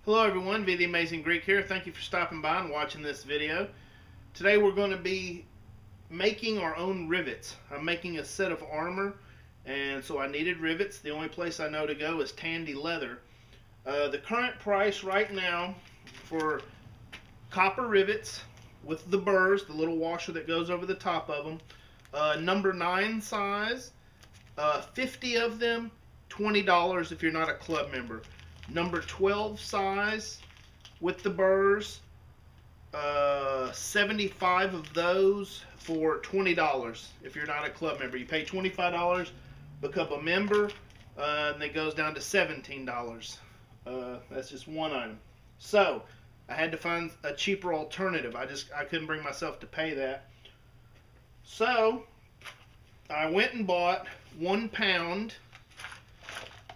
Hello everyone, V the Amazing Greek here. Thank you for stopping by and watching this video. Today we're going to be making our own rivets. I'm making a set of armor, and so I needed rivets. The only place I know to go is Tandy Leather. The current price right now for copper rivets with the burrs, the little washer that goes over the top of them, number 9 size, 50 of them, $20 if you're not a club member. Number 12 size with the burrs, 75 of those for $20 if you're not a club member. You pay $25, become a member, and it goes down to $17. That's just one item. So I had to find a cheaper alternative. I couldn't bring myself to pay that. So I went and bought 1 pound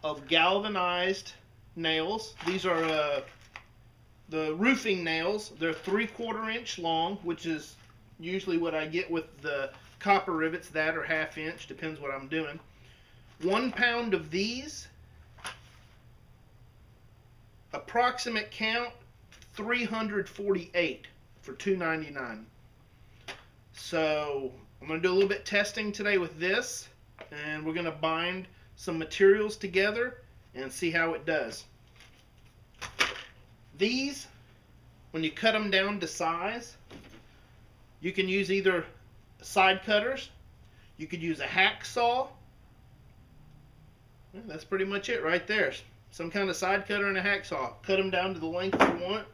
of galvanized nails. These are the roofing nails. They're 3/4 inch long, which is usually what I get with the copper rivets, that or 1/2 inch, depends what I'm doing. 1 pound of these, approximate count 348 for $2.99. So I'm going to do a little bit testing today with this, and we're going to bind some materials together and see how it does. These, when you cut them down to size, you can use either side cutters, you could use a hacksaw. Well, that's pretty much it right there. Some kind of side cutter and a hacksaw. Cut them down to the length you want.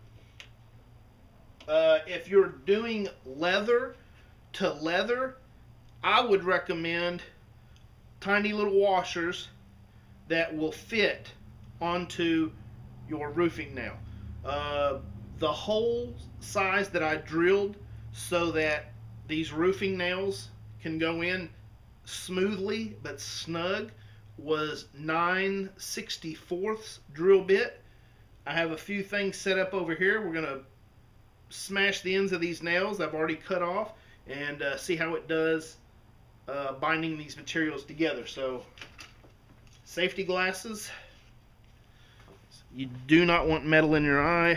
If you're doing leather to leather, I would recommend tiny little washers that will fit onto your roofing nail. The hole size that I drilled so that these roofing nails can go in smoothly but snug was 9/64 drill bit. I have a few things set up over here. We're going to smash the ends of these nails I've already cut off and see how it does binding these materials together. So, safety glasses. You do not want metal in your eye.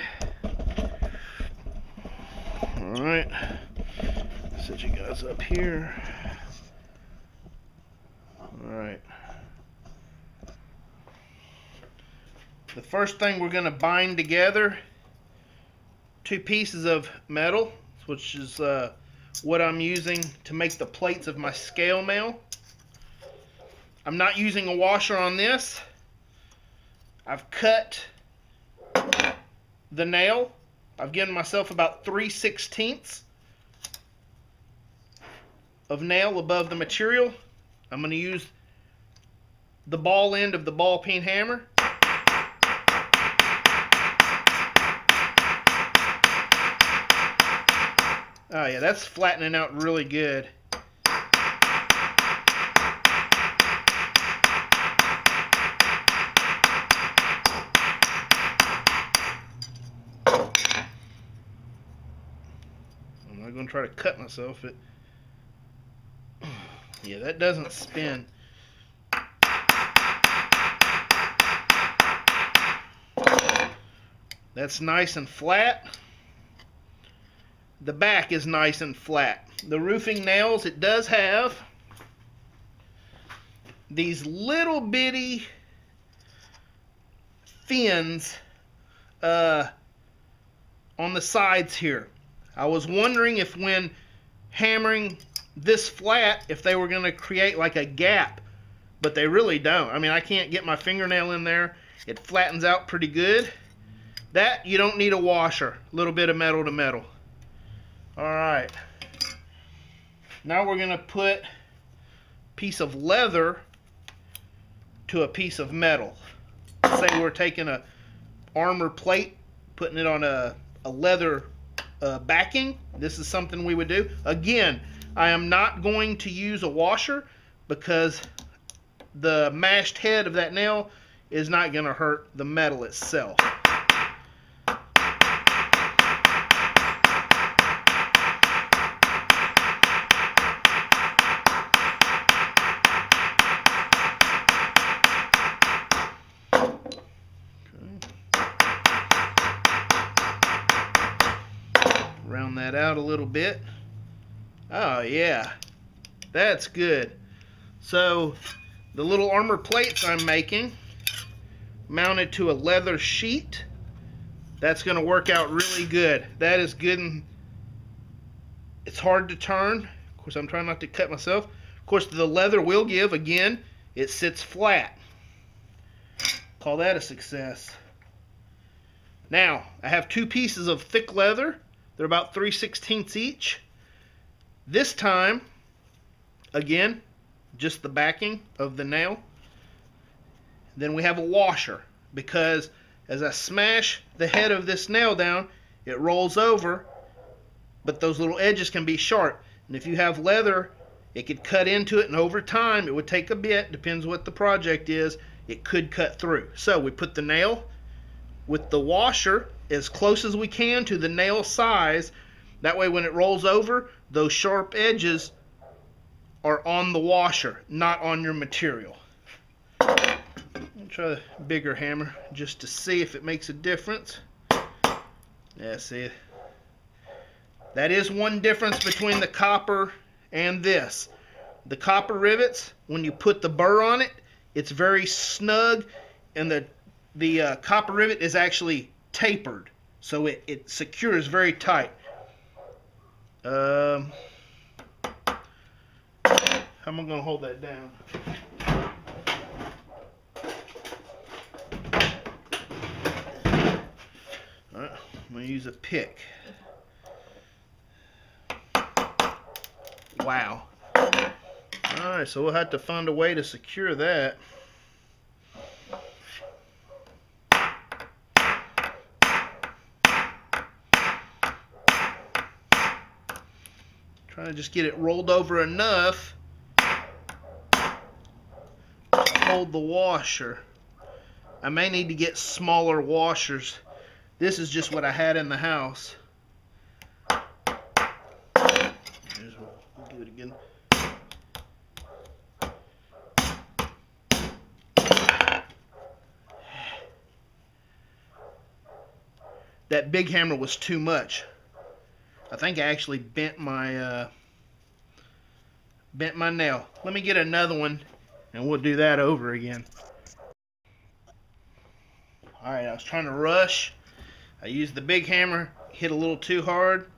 Alright, set you guys up here. Alright. The first thing we're going to bind together, 2 pieces of metal, which is what I'm using to make the plates of my scale mail. I'm not using a washer on this. I've cut the nail. I've given myself about 3/16 of nail above the material. I'm going to use the ball end of the ball peen hammer. Oh yeah, that's flattening out really good. I'm not going to try to cut myself, but yeah, that doesn't spin. That's nice and flat. The back is nice and flat. The roofing nails, it does have these little bitty fins on the sides here. I was wondering if when hammering this flat, if they were going to create like a gap, but they really don't. I mean, I can't get my fingernail in there. It flattens out pretty good. That, you don't need a washer. A little bit of metal to metal. Alright. Now we're going to put a piece of leather to a piece of metal. Say we're taking a armor plate, putting it on a leather backing. This is something we would do. Again, I am not going to use a washer because the mashed head of that nail is not going to hurt the metal itself. that out a little bit. Oh yeah, that's good. So the little armor plates I'm making, mounted to a leather sheet, that's going to work out really good. That is good, and it's hard to turn. Of course, I'm trying not to cut myself. Of course, the leather will give. Again, it sits flat. Call that a success. Now, I have two pieces of thick leather. They're about 3/16 each. This time, again, just the backing of the nail. Then we have a washer, because as I smash the head of this nail down, it rolls over, but those little edges can be sharp. And if you have leather, it could cut into it, and over time, it would take a bit, depends what the project is, it could cut through. So we put the nail with the washer as close as we can to the nail size. That way when it rolls over, those sharp edges are on the washer, not on your material. I'll try the bigger hammer just to see if it makes a difference. Yeah, see, that is one difference between the copper and this. The copper rivets, when you put the burr on it, it's very snug, and the copper rivet is actually tapered, so it secures very tight. How am I going to hold that down? Alright, I'm going to use a pick. Wow. Alright, so we'll have to find a way to secure that. Trying to just get it rolled over enough to hold the washer. I may need to get smaller washers. This is just what I had in the house. We'll do it again. That big hammer was too much. I think I actually bent my nail. Let me get another one, and we'll do that over again. Alright, I was trying to rush. I used the big hammer, hit a little too hard.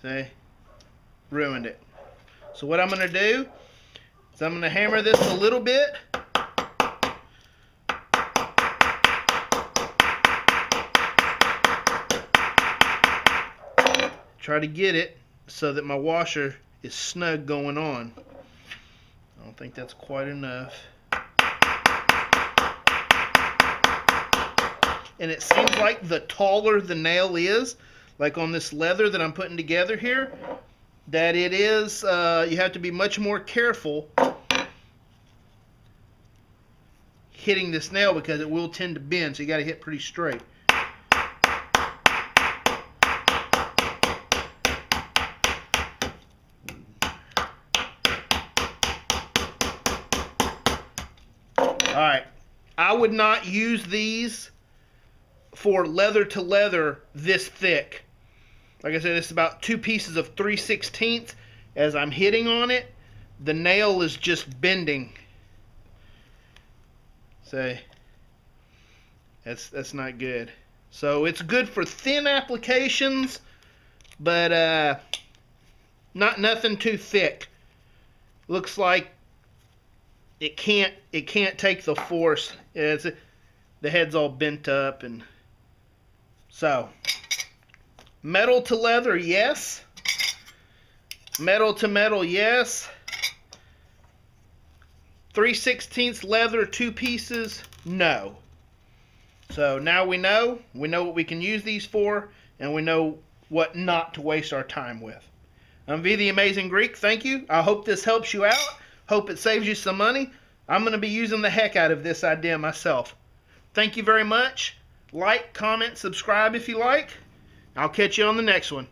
See? Ruined it. So what I'm going to do is I'm going to hammer this a little bit. Try to get it so that my washer is snug going on. I don't think that's quite enough. And it seems like the taller the nail is, like on this leather that I'm putting together here, that it is, you have to be much more careful hitting this nail, because it will tend to bend, so you got to hit pretty straight. Alright, I would not use these for leather to leather this thick. Like I said, it's about two pieces of 3/16. As I'm hitting on it, the nail is just bending. So that's not good. So it's good for thin applications, but nothing too thick. Looks like it can't take the force. The head's all bent up, and so metal to leather, yes. Metal to metal, yes. 3/16 leather, two pieces, no. So now we know what we can use these for, and we know what not to waste our time with. I'm V the Amazing Greek. Thank you. I hope this helps you out. Hope it saves you some money. I'm going to be using the heck out of this idea myself. Thank you very much. Like, comment, subscribe if you like. I'll catch you on the next one.